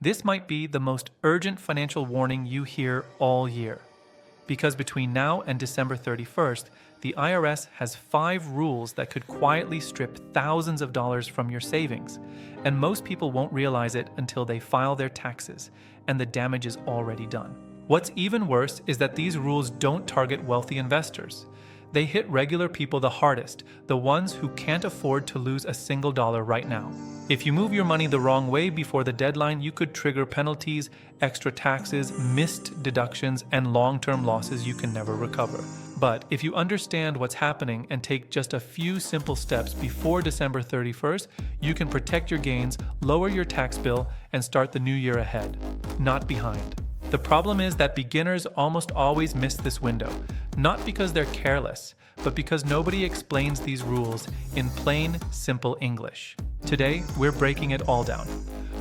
This might be the most urgent financial warning you hear all year. Because between now and December 31st, the IRS has 5 rules that could quietly strip thousands of dollars from your savings. And most people won't realize it until they file their taxes, and the damage is already done. What's even worse is that these rules don't target wealthy investors. They hit regular people the hardest, the ones who can't afford to lose a single dollar right now. If you move your money the wrong way before the deadline, you could trigger penalties, extra taxes, missed deductions, and long-term losses you can never recover. But if you understand what's happening and take just a few simple steps before December 31st, you can protect your gains, lower your tax bill, and start the new year ahead, not behind. The problem is that beginners almost always miss this window, not because they're careless, but because nobody explains these rules in plain, simple English. Today, we're breaking it all down.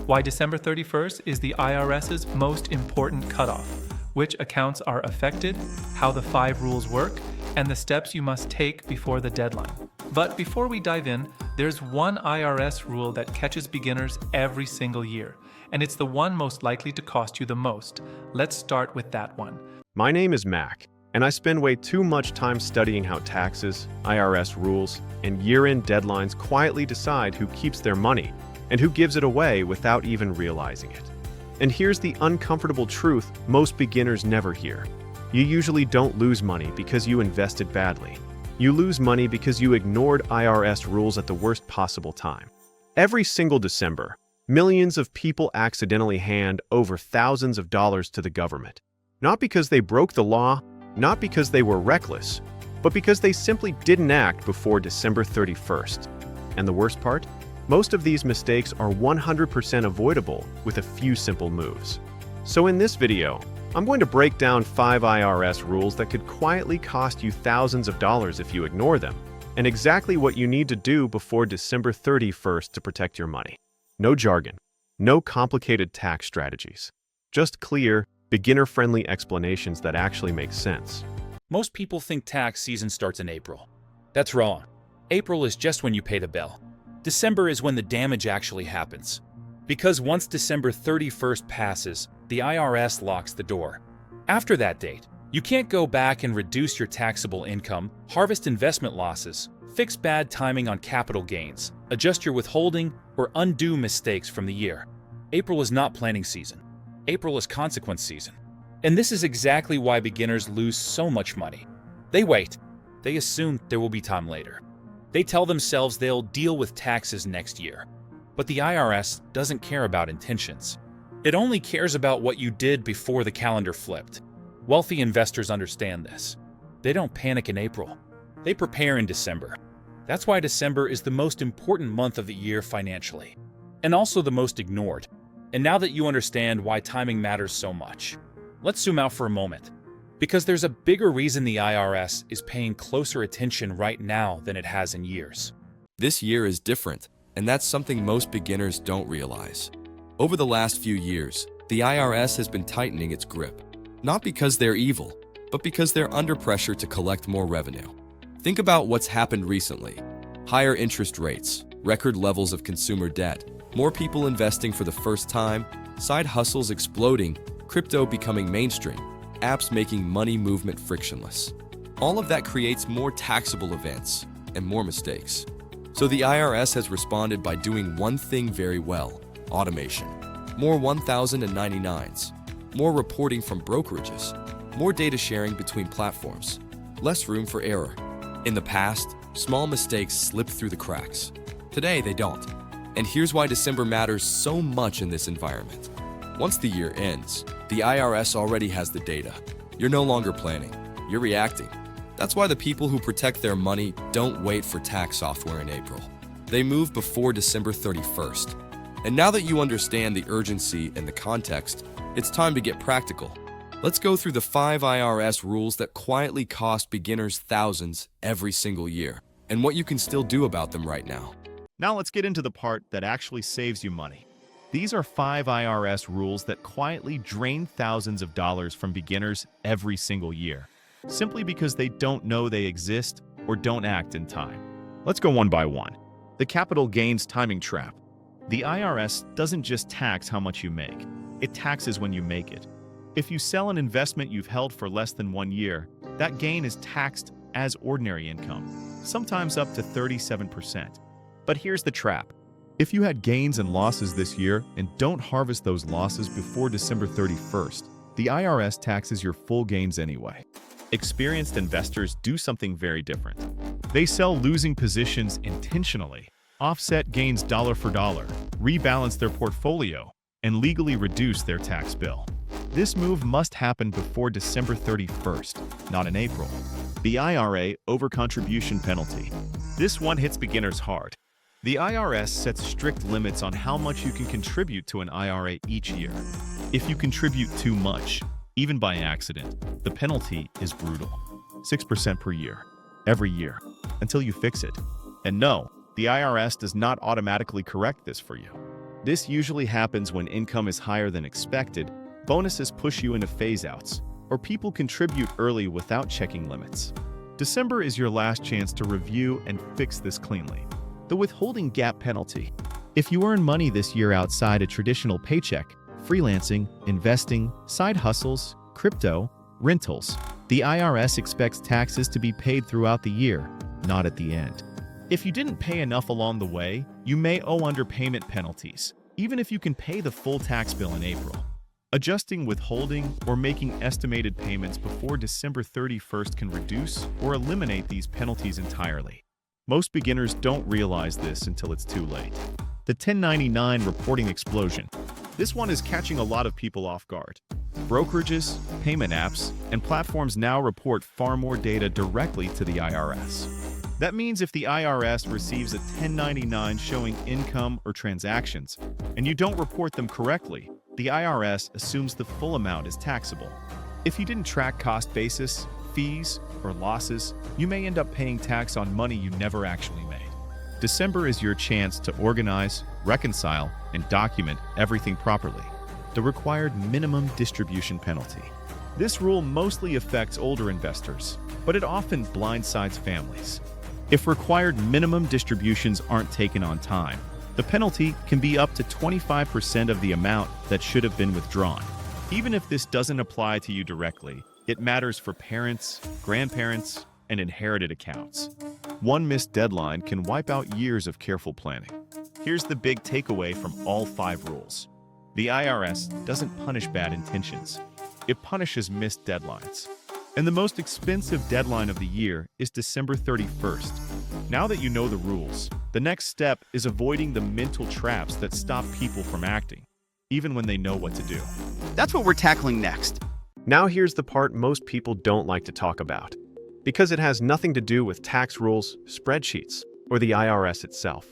Why December 31st is the IRS's most important cutoff, which accounts are affected, how the 5 rules work, and the steps you must take before the deadline. But before we dive in, there's one IRS rule that catches beginners every single year, and it's the one most likely to cost you the most. Let's start with that one. My name is Mac, and I spend way too much time studying how taxes, IRS rules, and year-end deadlines quietly decide who keeps their money and who gives it away without even realizing it. And here's the uncomfortable truth most beginners never hear. You usually don't lose money because you invested badly. You lose money because you ignored IRS rules at the worst possible time. Every single December, millions of people accidentally hand over thousands of dollars to the government. Not because they broke the law, not because they were reckless, but because they simply didn't act before December 31st. And the worst part? Most of these mistakes are 100% avoidable with a few simple moves. So in this video, I'm going to break down 5 IRS rules that could quietly cost you thousands of dollars if you ignore them, and exactly what you need to do before December 31st to protect your money. No jargon, no complicated tax strategies, just clear, beginner-friendly explanations that actually make sense. Most people think tax season starts in April. That's wrong. April is just when you pay the bill. December is when the damage actually happens. Because once December 31st passes, the IRS locks the door. After that date, you can't go back and reduce your taxable income, harvest investment losses, fix bad timing on capital gains, adjust your withholding, or undo mistakes from the year. April is not planning season. April is consequence season. And this is exactly why beginners lose so much money. They wait. They assume there will be time later. They tell themselves they'll deal with taxes next year. But the IRS doesn't care about intentions. It only cares about what you did before the calendar flipped. Wealthy investors understand this. They don't panic in April. They prepare in December. That's why December is the most important month of the year financially, and also the most ignored. And now that you understand why timing matters so much, let's zoom out for a moment. Because there's a bigger reason the IRS is paying closer attention right now than it has in years. This year is different, and that's something most beginners don't realize. Over the last few years, the IRS has been tightening its grip, not because they're evil, but because they're under pressure to collect more revenue. Think about what's happened recently. Higher interest rates, record levels of consumer debt, more people investing for the first time, side hustles exploding, crypto becoming mainstream, apps making money movement frictionless. All of that creates more taxable events and more mistakes. So the IRS has responded by doing one thing very well: automation. More 1099s, more reporting from brokerages, more data sharing between platforms, less room for error. In the past, small mistakes slipped through the cracks. Today, they don't. And here's why December matters so much in this environment. Once the year ends, the IRS already has the data. You're no longer planning, you're reacting. That's why the people who protect their money don't wait for tax software in April. They move before December 31st. And now that you understand the urgency and the context, it's time to get practical. Let's go through the 5 IRS rules that quietly cost beginners thousands every single year, and what you can still do about them right now. Now let's get into the part that actually saves you money. These are 5 IRS rules that quietly drain thousands of dollars from beginners every single year, simply because they don't know they exist or don't act in time. Let's go one by one. The capital gains timing trap. The IRS doesn't just tax how much you make, it taxes when you make it. If you sell an investment you've held for less than 1 year, that gain is taxed as ordinary income, sometimes up to 37%. But here's the trap. If you had gains and losses this year and don't harvest those losses before December 31st, the IRS taxes your full gains anyway. Experienced investors do something very different. They sell losing positions intentionally, offset gains dollar for dollar, rebalance their portfolio, and legally reduce their tax bill. This move must happen before December 31st, not in April. The IRA overcontribution penalty. This one hits beginners hard. The IRS sets strict limits on how much you can contribute to an IRA each year. If you contribute too much, even by accident, the penalty is brutal. 6% per year, every year, until you fix it. And no, the IRS does not automatically correct this for you. This usually happens when income is higher than expected, bonuses push you into phase-outs, or people contribute early without checking limits. December is your last chance to review and fix this cleanly. The withholding gap penalty. If you earn money this year outside a traditional paycheck, freelancing, investing, side hustles, crypto, rentals, the IRS expects taxes to be paid throughout the year, not at the end. If you didn't pay enough along the way, you may owe underpayment penalties, even if you can pay the full tax bill in April. Adjusting withholding or making estimated payments before December 31st can reduce or eliminate these penalties entirely. Most beginners don't realize this until it's too late. The 1099 reporting explosion. This one is catching a lot of people off guard. Brokerages, payment apps, and platforms now report far more data directly to the IRS. That means if the IRS receives a 1099 showing income or transactions, and you don't report them correctly, the IRS assumes the full amount is taxable. If you didn't track cost basis, fees, or losses, you may end up paying tax on money you never actually made. December is your chance to organize, reconcile, and document everything properly. The required minimum distribution penalty. This rule mostly affects older investors, but it often blindsides families. If required minimum distributions aren't taken on time, the penalty can be up to 25% of the amount that should have been withdrawn. Even if this doesn't apply to you directly, it matters for parents, grandparents, and inherited accounts. One missed deadline can wipe out years of careful planning. Here's the big takeaway from all 5 rules. The IRS doesn't punish bad intentions. It punishes missed deadlines. And the most expensive deadline of the year is December 31st. Now that you know the rules, the next step is avoiding the mental traps that stop people from acting, even when they know what to do. That's what we're tackling next. Now here's the part most people don't like to talk about, because it has nothing to do with tax rules, spreadsheets, or the IRS itself.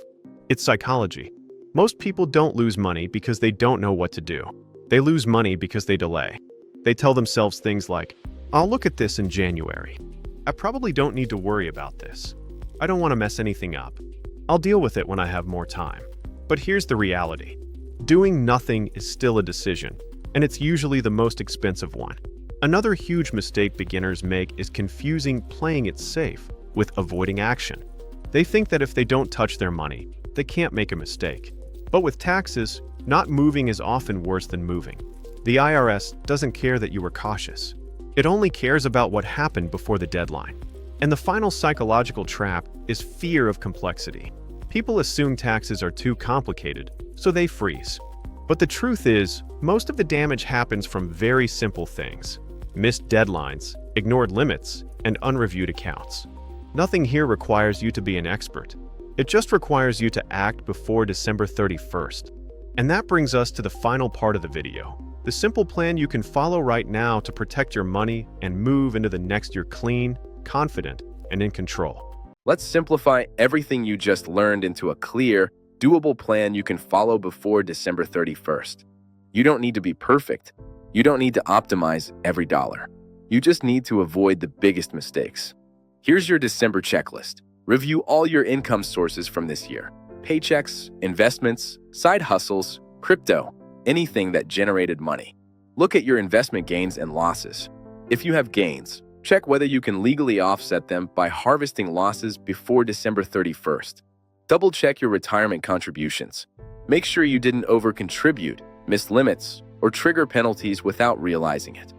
It's psychology. Most people don't lose money because they don't know what to do. They lose money because they delay. They tell themselves things like, "I'll look at this in January. I probably don't need to worry about this. I don't want to mess anything up. I'll deal with it when I have more time." But here's the reality. Doing nothing is still a decision, and it's usually the most expensive one. Another huge mistake beginners make is confusing playing it safe with avoiding action. They think that if they don't touch their money, they can't make a mistake. But with taxes, not moving is often worse than moving. The IRS doesn't care that you were cautious. It only cares about what happened before the deadline. And the final psychological trap is fear of complexity. People assume taxes are too complicated, so they freeze. But the truth is, most of the damage happens from very simple things: missed deadlines, ignored limits, and unreviewed accounts. Nothing here requires you to be an expert. It just requires you to act before December 31st. And that brings us to the final part of the video. The simple plan you can follow right now to protect your money and move into the next year clean, confident, and in control. Let's simplify everything you just learned into a clear, doable plan you can follow before December 31st. You don't need to be perfect. You don't need to optimize every dollar. You just need to avoid the biggest mistakes. Here's your December checklist. Review all your income sources from this year: paychecks, investments, side hustles, crypto, anything that generated money. Look at your investment gains and losses. If you have gains, check whether you can legally offset them by harvesting losses before December 31st. Double-check your retirement contributions. Make sure you didn't over-contribute, miss limits, or trigger penalties without realizing it.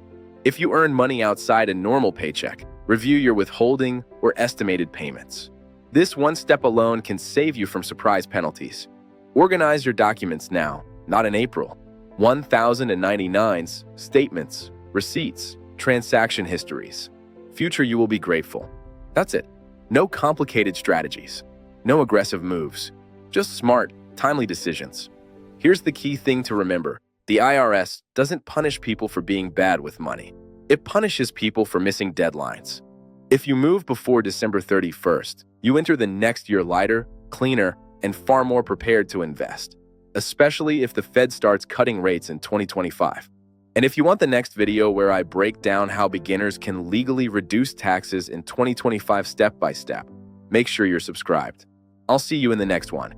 If you earn money outside a normal paycheck, review your withholding or estimated payments. This one step alone can save you from surprise penalties. Organize your documents now, not in April. 1099s, statements, receipts, transaction histories. Future you will be grateful. That's it. No complicated strategies. No aggressive moves. Just smart, timely decisions. Here's the key thing to remember. The IRS doesn't punish people for being bad with money. It punishes people for missing deadlines. If you move before December 31st, you enter the next year lighter, cleaner, and far more prepared to invest, especially if the Fed starts cutting rates in 2025. And if you want the next video where I break down how beginners can legally reduce taxes in 2025 step by step, make sure you're subscribed. I'll see you in the next one.